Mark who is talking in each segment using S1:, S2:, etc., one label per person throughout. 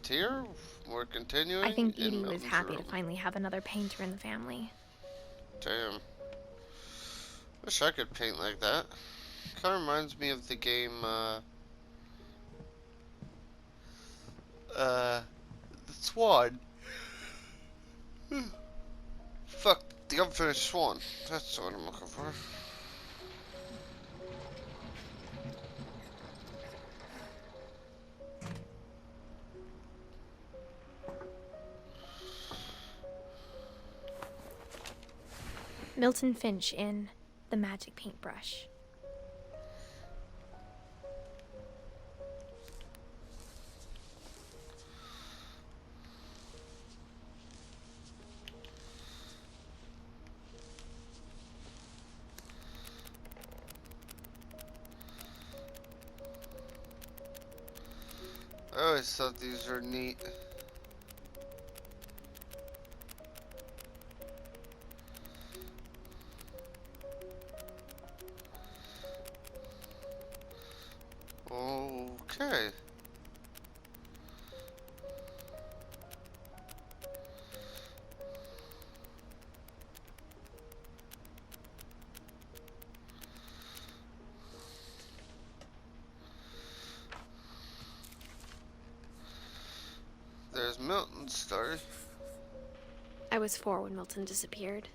S1: ShareFactory here. We're continuing.
S2: I think
S1: in
S2: Edie was
S1: Milton's
S2: happy
S1: room.
S2: to finally have another painter in the family.
S1: Damn. Wish I could paint like that. Kind of reminds me of the game, the Swan. Fuck, the Unfinished Swan. That's what I'm looking for.
S2: Milton Finch in The Magic Paintbrush.
S1: I always thought these were neat. Okay. There's Milton's story.
S2: I was 4 when Milton disappeared.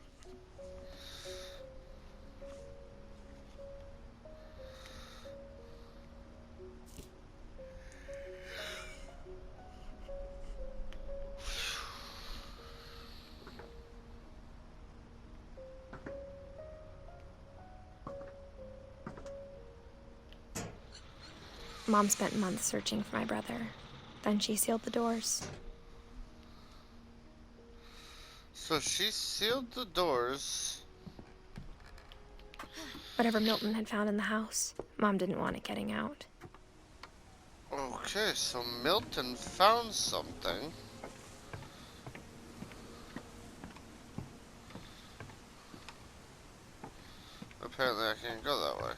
S2: Mom spent months searching for my brother. Then she sealed the doors.
S1: So she sealed the doors.
S2: Whatever Milton had found in the house, Mom didn't want it getting out.
S1: Okay, so Milton found something. Apparently I can't go that way.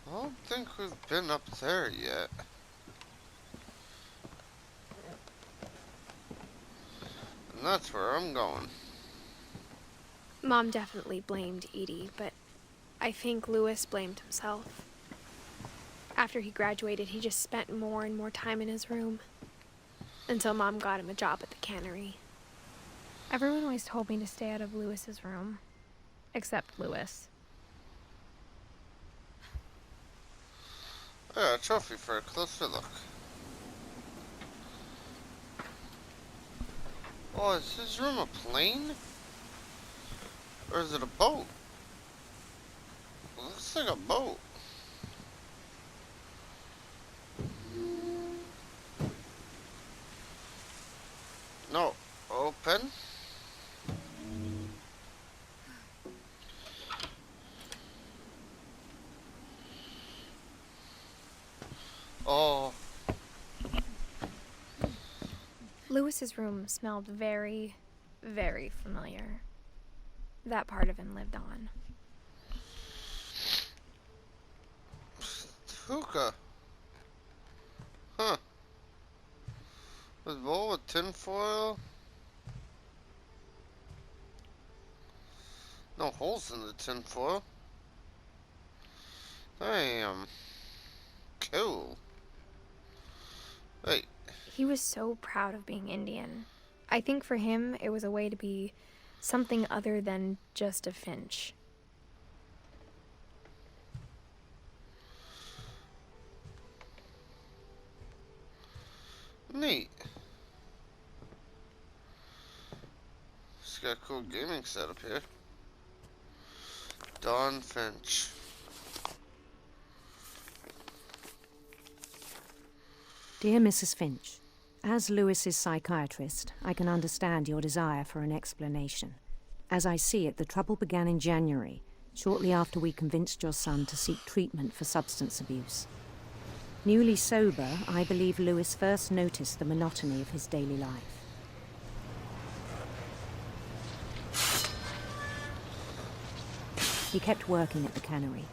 S1: I don't think we've been up there yet. And that's where I'm going.
S2: Mom definitely blamed Edie, but I think Louis blamed himself. After he graduated, he just spent more and more time in his room. Until Mom got him a job at the cannery. Everyone always told me to stay out of Louis's room. Except Louis.
S1: Yeah, a trophy for a closer look. Oh, is his room a plane? Or is it a boat? It looks like a boat. No, open. Oh.
S2: Louis's room smelled very, very familiar. That part of him lived on.
S1: Hookah. Huh. This bowl with tinfoil. No holes in the tinfoil. Damn. Cool. Wait.
S2: He was so proud of being Indian. I think for him, it was a way to be something other than just a Finch.
S1: Neat. He's got a cool gaming setup here. Dawn Finch.
S3: Dear Mrs. Finch, as Louis's psychiatrist, I can understand your desire for an explanation. As I see it, the trouble began in January, shortly after we convinced your son to seek treatment for substance abuse. Newly sober, I believe Louis first noticed the monotony of his daily life. He kept working at the cannery,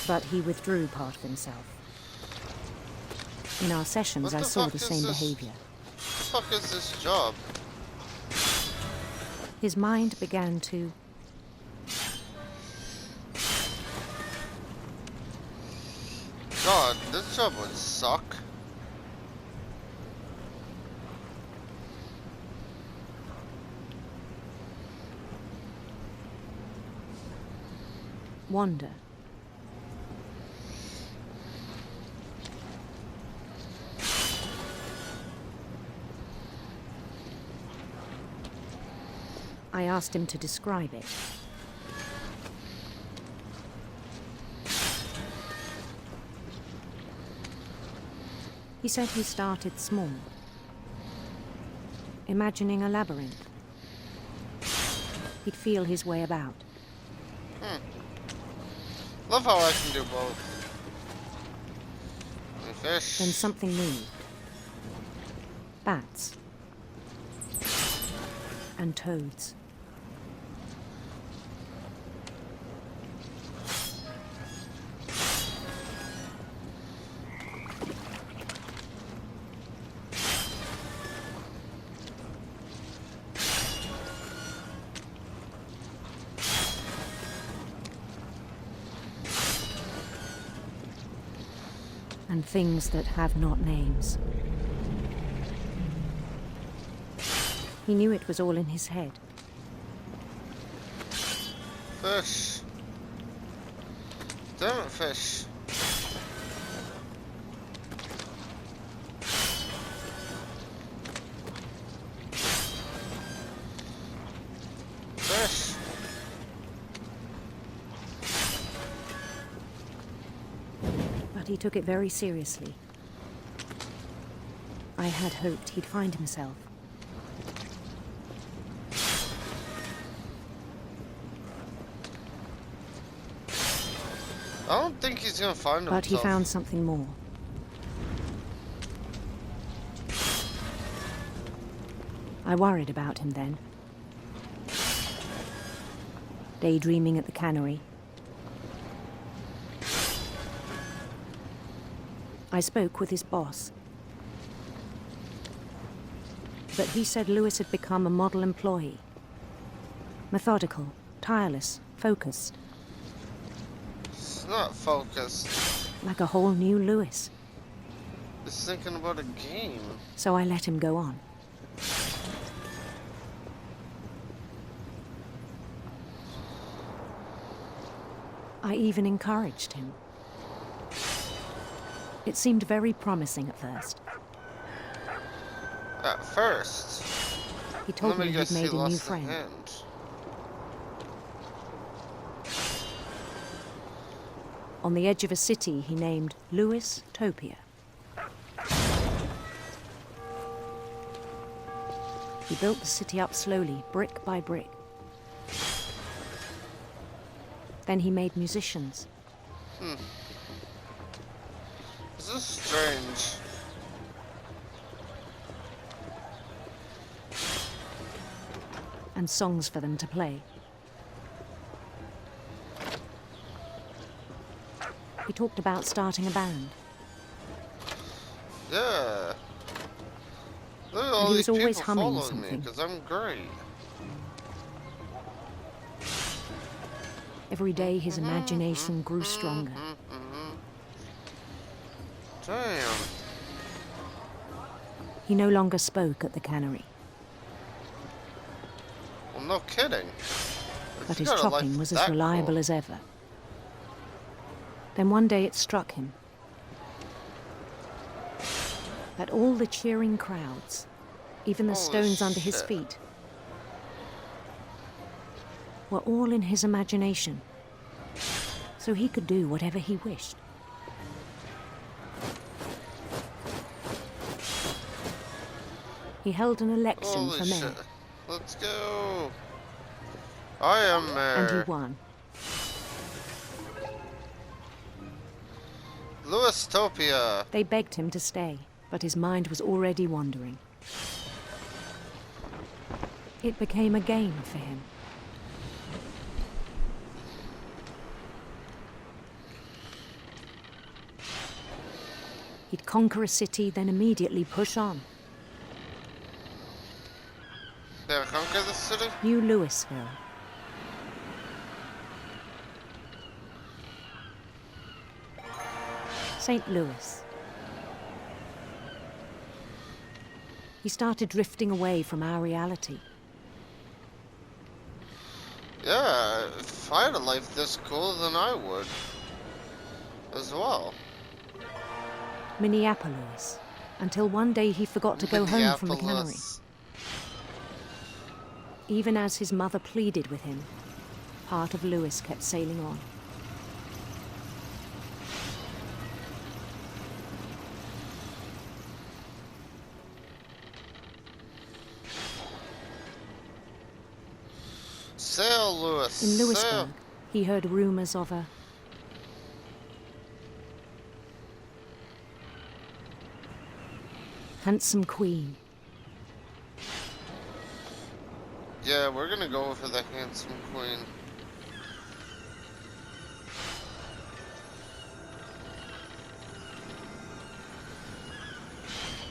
S3: but he withdrew part of himself. In our sessions,
S1: What
S3: I
S1: the
S3: saw
S1: fuck
S3: the
S1: is
S3: same
S1: this?
S3: behavior.
S1: What the fuck is this job?
S3: His mind began to...
S1: God, this job would suck.
S3: wander. I asked him to describe it. He said he started small, imagining a labyrinth. He'd feel his way about.
S1: Love how I can do both. And fish.
S3: Then something moved. Bats. And toads. And things that have not names. He knew it was all in his head.
S1: Fish. Damn it, fish. Fish.
S3: But he took it very seriously. I had hoped he'd find himself.
S1: I don't think he's gonna find himself.
S3: But he found something more. I worried about him then. Daydreaming at the cannery. I spoke with his boss. But he said Lewis had become a model employee. Methodical, tireless, focused.
S1: It's not focused.
S3: Like a whole new Lewis.
S1: He's thinking about a game.
S3: So I let him go on. I even encouraged him. It seemed very promising at first.
S1: At first.
S3: He told me he'd made a new friend.
S1: Hand.
S3: On the edge of a city he named Lewis Topia. He built the city up slowly, brick by brick. Then he made musicians.
S1: This is strange.
S3: And songs for them to play. He talked about starting a band.
S1: Yeah. Look at all
S3: And he
S1: these
S3: was always
S1: people
S3: humming
S1: following me,
S3: something.
S1: because I'm great.
S3: Every day his imagination grew stronger.
S1: Damn.
S3: He no longer spoke at the cannery,
S1: Well, no kidding.
S3: but
S1: He's
S3: his
S1: got a life
S3: chopping was as
S1: that
S3: reliable
S1: cool.
S3: as ever. Then one day it struck him that all the cheering crowds, even the
S1: Holy
S3: stones under his
S1: shit.
S3: feet, were all in his imagination, so he could do whatever he wished. He held an election
S1: Holy
S3: for mayor,
S1: shit. Let's go. I am mayor.
S3: and he won.
S1: Lewistopia.
S3: They begged him to stay, but his mind was already wandering. It became a game for him. He'd conquer a city, then immediately push on.
S1: Did I conquer the city?
S3: New Louisville. St. Louis. He started drifting away from our reality.
S1: Yeah, if I had a life this cool, then I would. As well.
S3: Minneapolis. Until one day he forgot to go home from the cannery.
S1: Minneapolis.
S3: Even as his mother pleaded with him, part of Louis kept sailing on.
S1: Sail, Louis.
S3: In Louisburg,
S1: Sail.
S3: he heard rumors of a handsome queen.
S1: Yeah, we're gonna go for the handsome queen.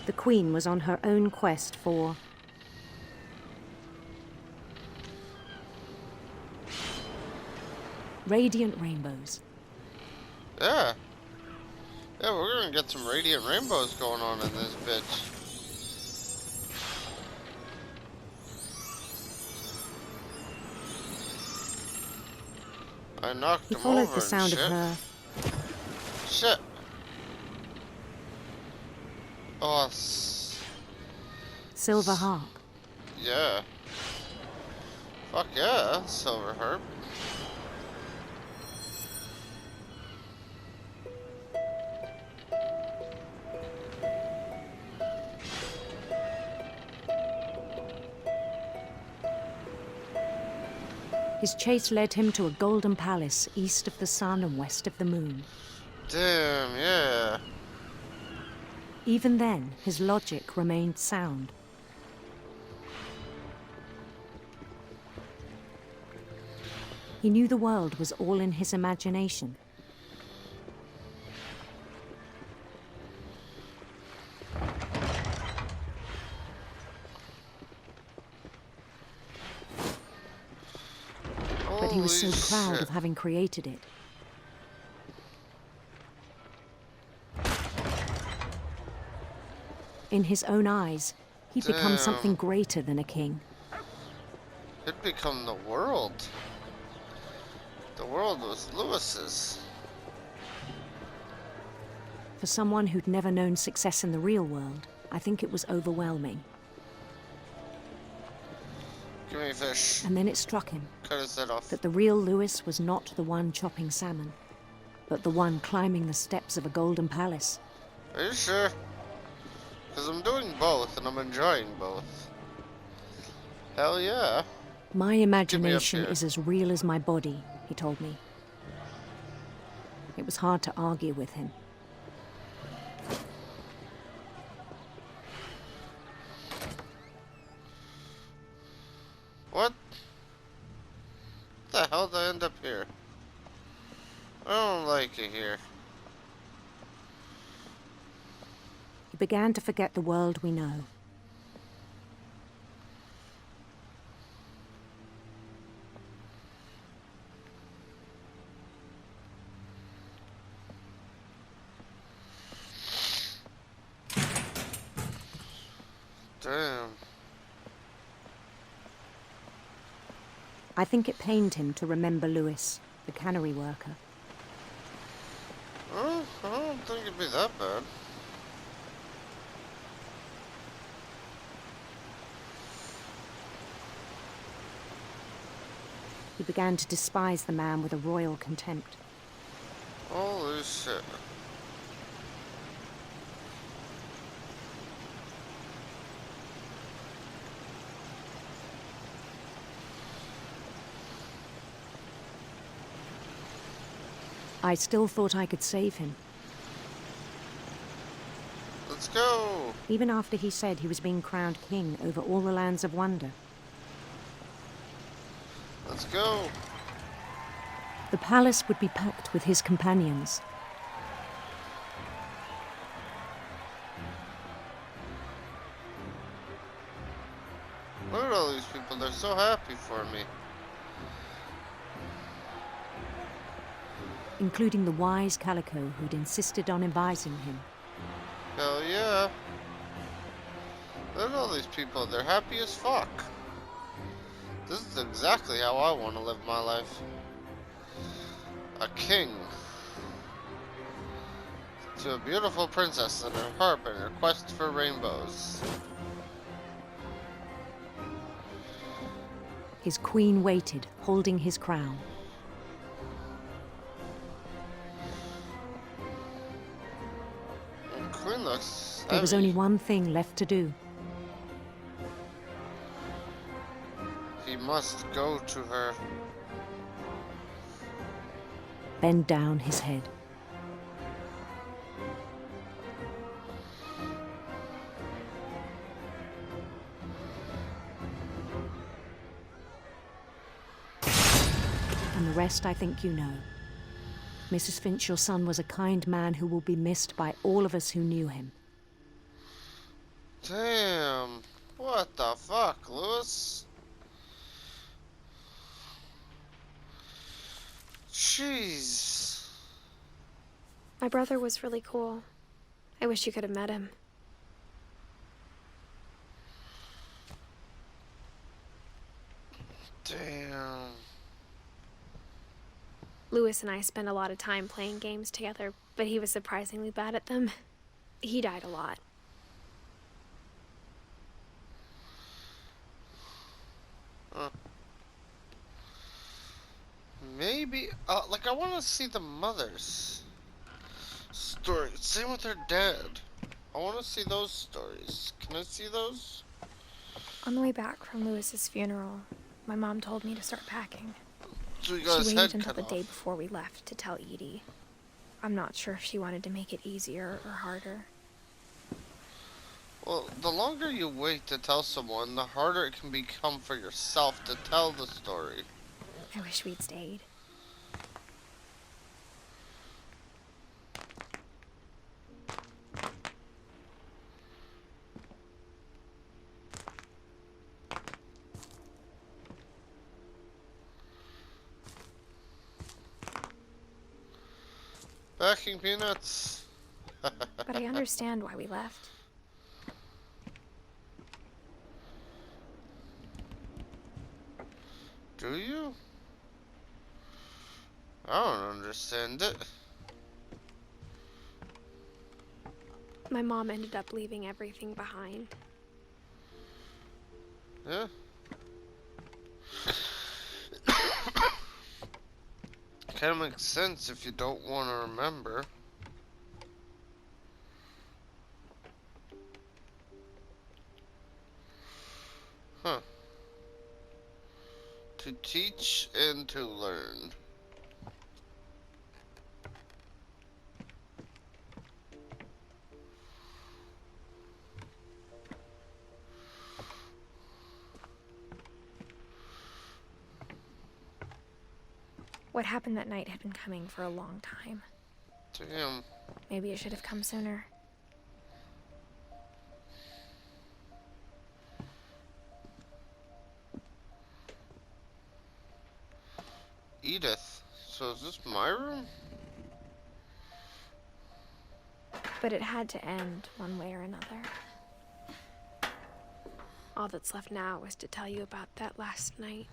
S3: The queen was on her own quest for radiant rainbows.
S1: Yeah. Yeah, we're gonna get some radiant rainbows going on in this bitch. I knocked
S3: He
S1: him
S3: followed
S1: over
S3: the sound
S1: and
S3: of her
S1: shit. Oh,
S3: silver harp.
S1: yeah. Fuck yeah, silver harp.
S3: His chase led him to a golden palace east of the sun and west of the moon.
S1: Damn, yeah.
S3: Even then, his logic remained sound. He knew the world was all in his imagination. But he was so
S1: Holy
S3: proud
S1: shit.
S3: of having created it. In his own eyes, he'd become
S1: Damn.
S3: something greater than a king.
S1: It'd become the world. The world was Lewis's.
S3: For someone who'd never known success in the real world, I think it was overwhelming.
S1: Give me a fish.
S3: And then it struck him
S1: Cut his head off.
S3: that the real Lewis was not the one chopping salmon, but the one climbing the steps of a golden palace.
S1: Are you sure? Because I'm doing both and I'm enjoying both. Hell yeah.
S3: My imagination
S1: here.
S3: is as real as my body, he told me. It was hard to argue with him.
S1: What? The hell did I end up here? I don't like it here.
S3: He began to forget the world we know.
S1: Damn.
S3: I think it pained him to remember Lewis, the cannery worker.
S1: Oh, I don't think it'd be that bad.
S3: He began to despise the man with a royal contempt.
S1: Holy shit.
S3: I still thought I could save him,
S1: Let's go.
S3: even after he said he was being crowned king over all the lands of wonder.
S1: Let's go.
S3: The palace would be packed with his companions.
S1: so happy for me.
S3: Including the wise Calico who'd insisted on advising him.
S1: Hell yeah. Look at all these people, they're happy as fuck. This is exactly how I want to live my life. A king. To a beautiful princess and her harp and her quest for rainbows.
S3: His queen waited, holding his crown.
S1: And Queen looks
S3: There was
S1: heavy.
S3: only one thing left to do.
S1: He must go to her.
S3: Bend down his head. And the rest I think you know. Mrs. Finch, your son was a kind man who will be missed by all of us who knew him.
S1: Damn. What the fuck, Lewis? Jeez.
S2: My brother was really cool. I wish you could have met him.
S1: Damn.
S2: Lewis and I spent a lot of time playing games together, but he was surprisingly bad at them. He died a lot.
S1: Maybe, like I want to see the mother's story. Same with her dad. I want to see those stories. Can I see those?
S2: On the way back from Lewis's funeral, my mom told me to start packing.
S1: So he
S2: She
S1: got his head
S2: waited until
S1: cut
S2: the
S1: off.
S2: day before we left to tell Edie. I'm not sure if she wanted to make it easier or harder.
S1: Well, the longer you wait to tell someone, the harder it can become for yourself to tell the story.
S2: I wish we'd stayed.
S1: Packing peanuts.
S2: But I understand why we left.
S1: Do you? I don't understand it.
S2: My mom ended up leaving everything behind.
S1: Yeah. Kind of makes sense if you don't want to remember. Huh. To teach and to learn.
S2: What happened that night had been coming for a long time.
S1: Damn.
S2: Maybe it should have come sooner.
S1: Edith. So is this my room?
S2: But it had to end one way or another. All that's left now is to tell you about that last night.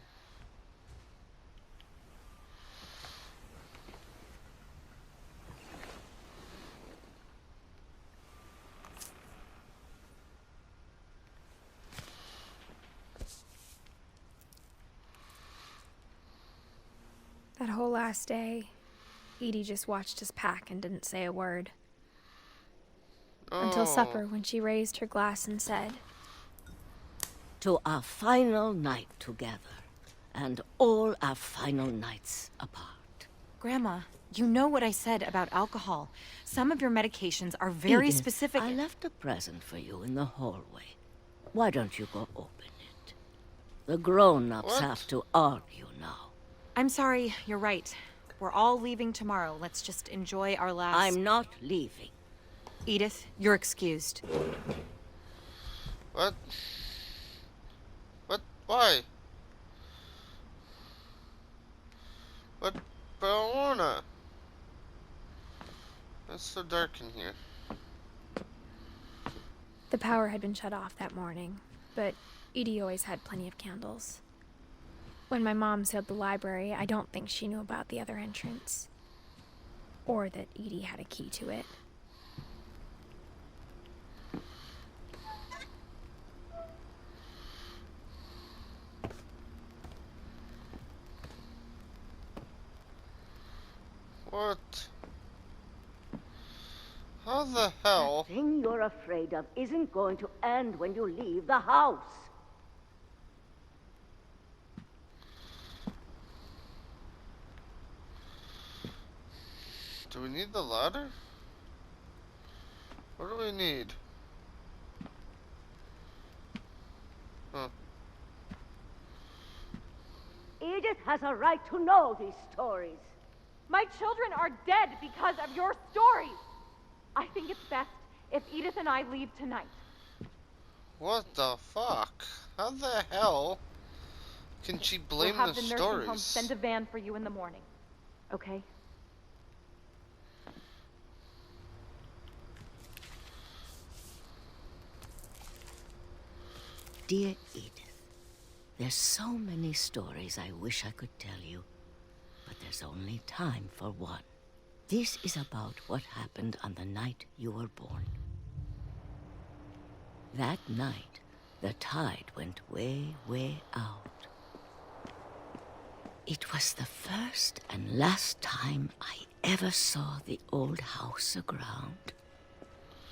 S2: That whole last day, Edie just watched us pack and didn't say a word. Until supper, when she raised her glass and said,
S4: To our final night together, and all our final nights apart.
S5: Grandma, you know what I said about alcohol. Some of your medications are very
S4: Edith,
S5: specific.
S4: I left a present for you in the hallway. Why don't you go open it? The grown-ups
S1: What?
S4: have to argue now.
S5: I'm sorry, you're right. We're all leaving tomorrow. Let's just enjoy our last...
S4: I'm not leaving.
S5: Edith, you're excused.
S1: What? What? Why? But I don't wanna. It's so dark in here.
S2: The power had been shut off that morning, but Edie always had plenty of candles. When my mom sealed the library, I don't think she knew about the other entrance. Or that Edie had a key to it.
S1: What? How the hell?
S4: The thing you're afraid of isn't going to end when you leave the house.
S1: Do we need the ladder? What do we need? Huh.
S4: Edith has a right to know these stories.
S5: My children are dead because of your stories. I think it's best if Edith and I leave tonight.
S1: What the fuck? How the hell can she blame
S5: We'll have
S1: the
S5: the nursing home
S1: stories?
S5: send a van for you in the morning. Okay?
S4: Dear Edith, there's so many stories I wish I could tell you, but there's only time for one. This is about what happened on the night you were born. That night, the tide went way, way out. It was the first and last time I ever saw the old house aground.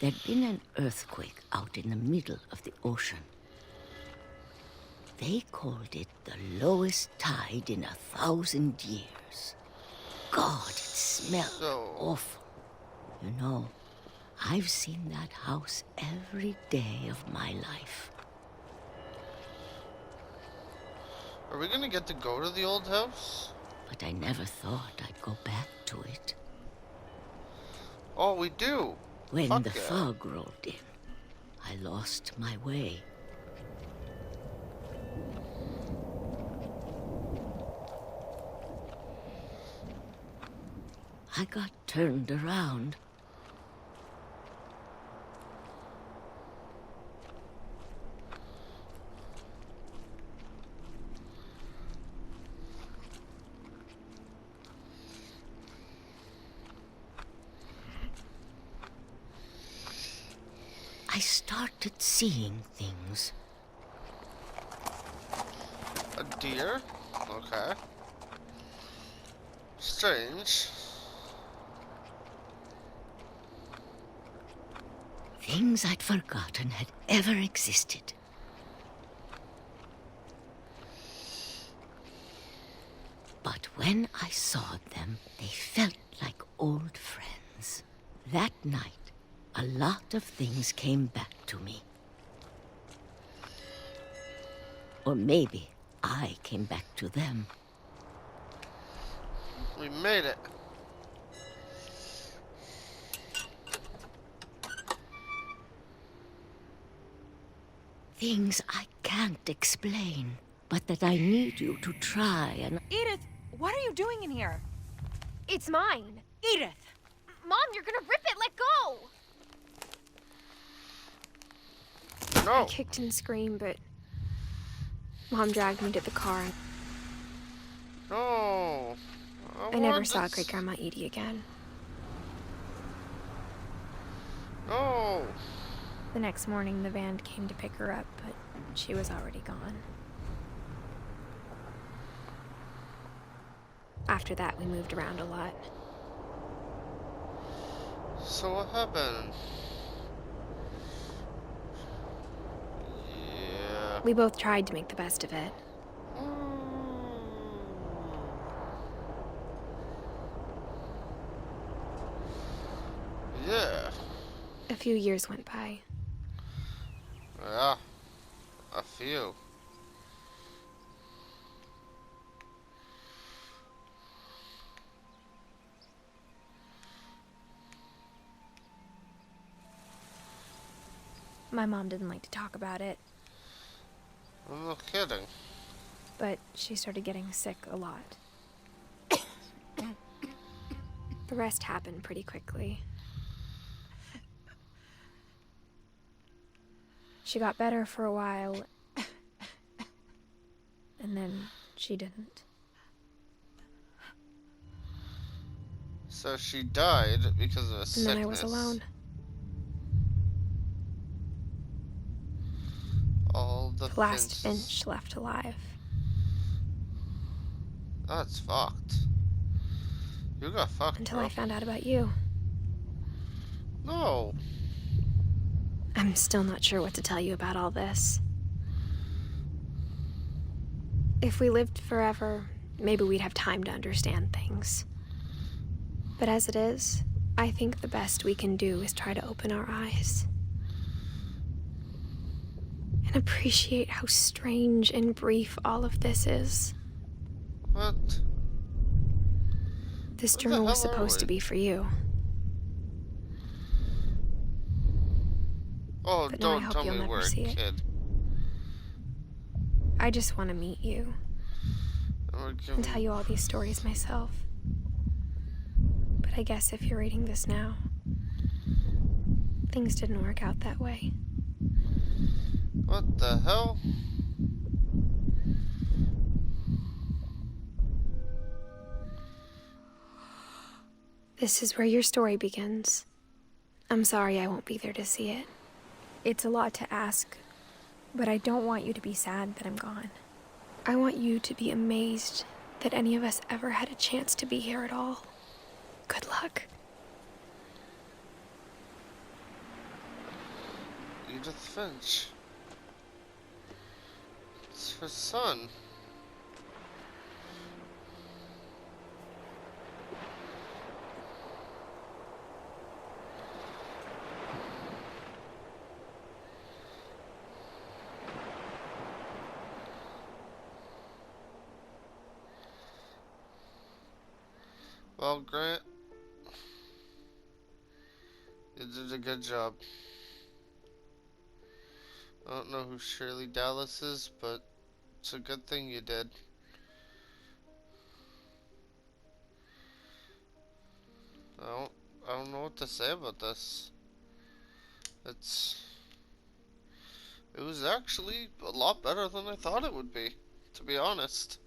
S4: There'd been an earthquake out in the middle of the ocean. They called it the lowest tide in 1,000 years. God, it smelled awful. You know, I've seen that house every day of my life.
S1: Are we gonna get to go to the old house?
S4: But I never thought I'd go back to it.
S1: Oh, we do.
S4: When
S1: Fuck
S4: the
S1: yeah.
S4: fog rolled in, I lost my way. I got turned around. I started seeing things.
S1: A deer? Okay. Strange.
S4: Things I'd forgotten had ever existed. But when I saw them, they felt like old friends. That night, a lot of things came back to me. Or maybe I came back to them.
S1: We made it.
S4: Things I can't explain, but that I need you to try and...
S5: Edith, what are you doing in here?
S2: It's mine.
S5: Edith!
S2: Mom, you're gonna rip it. Let go.
S1: No.
S2: I kicked and screamed, but Mom dragged me to the car.
S1: No.
S2: I never
S1: want
S2: saw
S1: this.
S2: Great Grandma Edie again.
S1: No.
S2: The next morning, the van came to pick her up, but she was already gone. After that, we moved around a lot.
S1: So what happened? Yeah.
S2: We both tried to make the best of it.
S1: Yeah.
S2: A few years went by.
S1: Yeah. A few.
S2: My mom didn't like to talk about it,
S1: I'm not kidding.
S2: but she started getting sick a lot. The rest happened pretty quickly. She got better for a while, and then she didn't.
S1: So she died because of a sickness.
S2: And then I was alone.
S1: All the
S2: The last
S1: Finches.
S2: Finch left alive.
S1: That's fucked. You got fucked,
S2: Until
S1: bro.
S2: I found out about you.
S1: No.
S2: I'm still not sure what to tell you about all this. If we lived forever, maybe we'd have time to understand things. But as it is, I think the best we can do is try to open our eyes. And appreciate how strange and brief all of this is.
S1: What?
S2: This
S1: Where the
S2: journal was
S1: hell are
S2: supposed to
S1: we?
S2: be for you.
S1: Oh,
S2: But now I
S1: don't
S2: hope
S1: tell
S2: you'll
S1: me
S2: never
S1: we're a
S2: see it.
S1: kid.
S2: I just want to meet you
S1: And we're
S2: and
S1: giving...
S2: tell you all these stories myself. But I guess if you're reading this now, things didn't work out that way.
S1: What the hell?
S2: This is where your story begins. I'm sorry I won't be there to see it. It's a lot to ask, but I don't want you to be sad that I'm gone. I want you to be amazed that any of us ever had a chance to be here at all. Good luck.
S1: Edith Finch. It's her son. Well, Grant, you did a good job. I don't know who Shirley Dallas is, but it's a good thing you did. I don't know what to say about this. It was actually a lot better than I thought it would be, to be honest.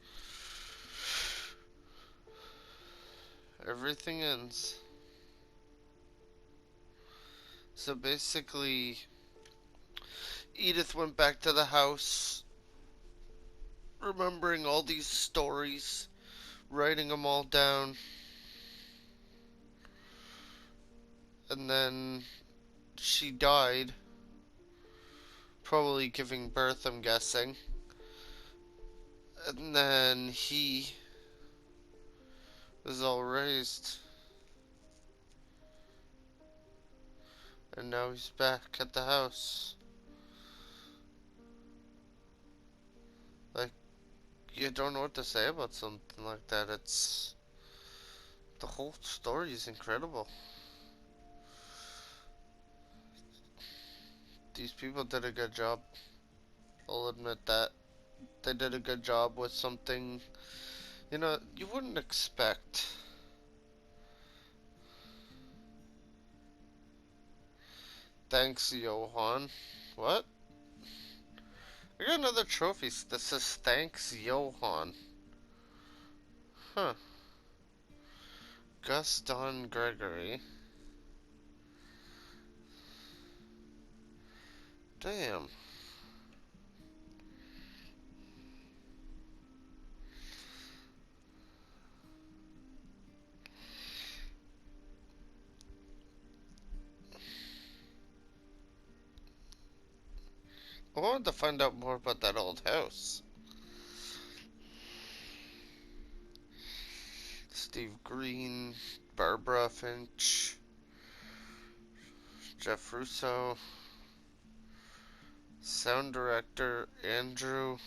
S1: Everything ends. So basically, Edith went back to the house, remembering all these stories, writing them all down, and then she died, probably giving birth, I'm guessing, and then he was all raised, and now he's back at the house. Like, you don't know what to say about something like that. The whole story is incredible. These people did a good job. I'll admit that. They did a good job with something, you know, you wouldn't expect. Thanks, Johan. What? I got another trophy that says thanks, Johan. Huh. Gaston Gregory. Damn. I wanted to find out more about that old house. Steve Green, Barbara Finch, Jeff Russo, sound director Andrew.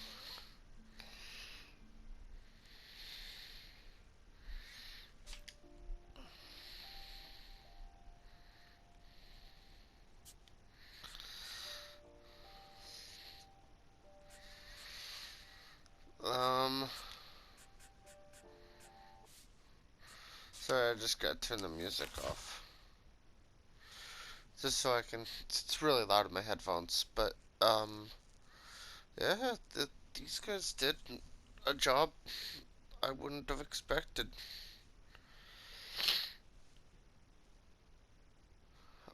S1: Sorry, I just gotta turn the music off. Just so I can... It's really loud in my headphones, but, yeah, these guys did a job I wouldn't have expected.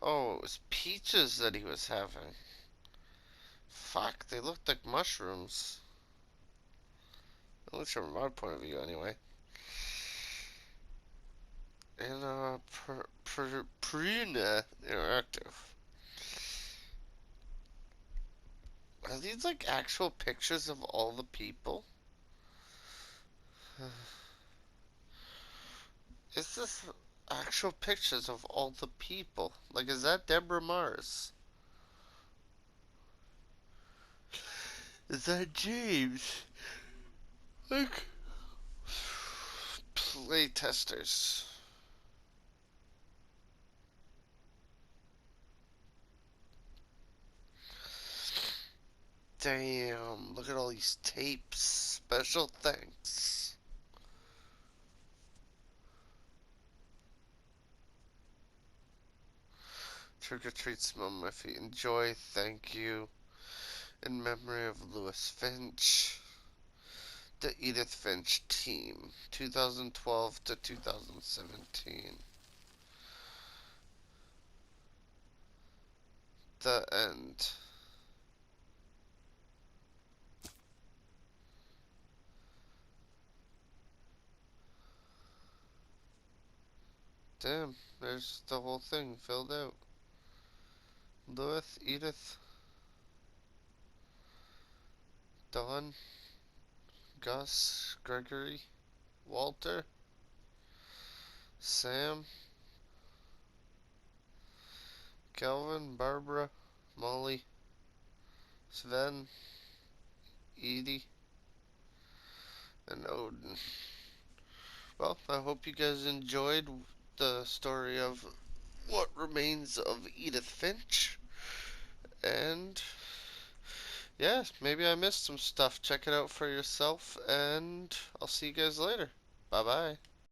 S1: Oh, it was peaches that he was having. Fuck, they looked like mushrooms. At least from my point of view, anyway. And, Prina Interactive. Are these, like, actual pictures of all the people? Is this actual pictures of all the people? Like, is that Deborah Mars? Is that James? Like, play testers. Damn, look at all these tapes. Special thanks. Trick or treat, smell my feet. Enjoy, thank you. In memory of Lewis Finch. The Edith Finch team. 2012 to 2017. The end. Damn, there's the whole thing filled out. Lewis, Edith, Don, Gus, Gregory, Walter, Sam, Calvin, Barbara, Molly, Sven, Edie, and Odin. Well, I hope you guys enjoyed the story of what remains of Edith Finch. And yeah, maybe I missed some stuff. Check it out for yourself, and I'll see you guys later. Bye bye.